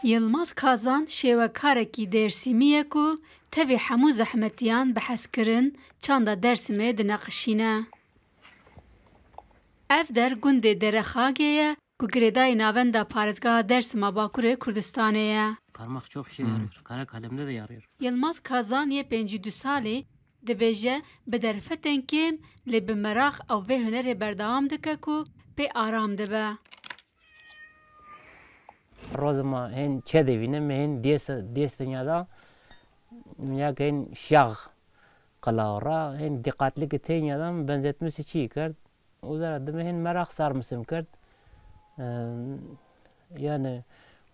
Yılmaz Kazan şêwekarekî Dêrsimî ye ku tevê hemû zehmetiyan bi hezkirin çanda Dêrsimê dineqişîne. Ev der gundê Derexagê ye ku girêdayê navenda parêzgeha Dêrsimê Bakurê Kurdistanê ye. Parmak çok işe yarıyor. Kara kalemde de yarıyor. Yılmaz Kazan yê 52 salê dibêje bi derfetên kêm lê bi merax ew vê hunerê berdewam dike ku pê aram dibe. Rozuma hen çedevinem hen destenyada ya hen şah kalavra hen dikkatli gitenyadan benzetmesi çiğ kert. O zaman hen merak sarmışım kert. Yani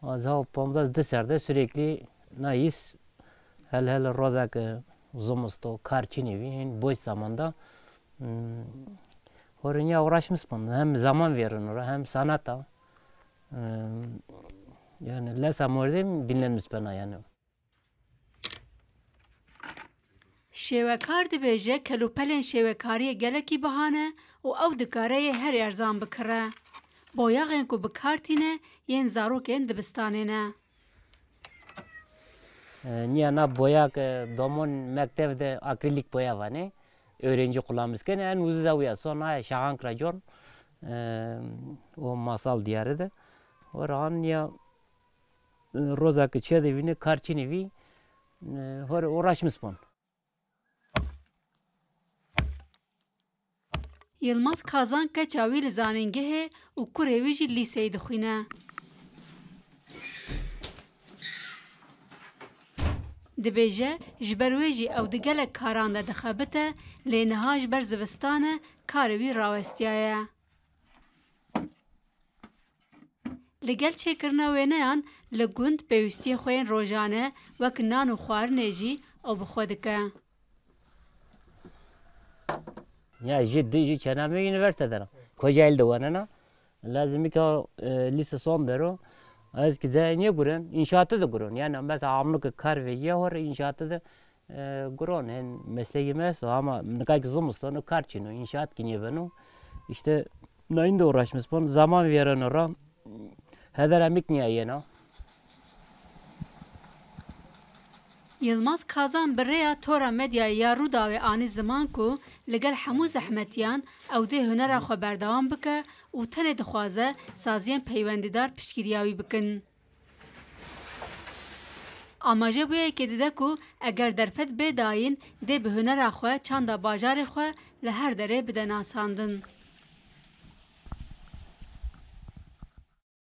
azal 15 deserde sürekli nayis hel rozak zomusto karçinevi hen boş zamanda oraya uğraşmışım. Hem zaman verin oraya hem sanata. Yani lesa mordem dinlenmiş bana yani. Şêwekar dibêje kelûpelên şêwekariyê gelekî bihane û ew dikare yê her erzan bikire. Boyaxên ku bikartîne yên zarokên dibistanê ne. Niyana boyak domon mektevde akrilik boya var ne? Öğrenci kullanmışken en uzun zaviye sonra Şahan Krajon o masal diyarıda. Oran ya rozak çedevini karçinevi uğraşmış bun. Yılmaz Kazan keça wî li zanîngehê û kurê wî jî lîseyê dixwîne. Dibêje ji ber wê jî ew di gelek karan de dixebite lê niha ji ber zivistanê karê wî rawestiyaye. Li gel çêkirina wêneyan li gund pêwîstiyên xwe yên rojane wek nan û xwarinê jî ew bi xwe dike. Ya ciddi çename üniversitede. Kocaeli'de vanana. Lazım ki lise son dero. Az ki niye guren? İnşaatı da guren. Yani mesela amlık kar ve ya var inşaatı da guren. Yani mesleği mesela ama ne kadar zımustanu karçino inşaat kiniye benu. İşte neyin de uğraşmış bunu zaman veren oran. Heder emik niye yena? Yılmaz Kazan bi rêya tora medyayê ya Rûdawê anî ziman ku li gel hemû zehmetiyan ew dê hunera xwe berdewam bike û tenê dixwaze saziyên peywendîdar piştgiriya wî bikin. Amajebûyekê dide ku eger derfet bê dayîn dê bi hunera xwe çanda bajarê xwe li her derê bide nasandin.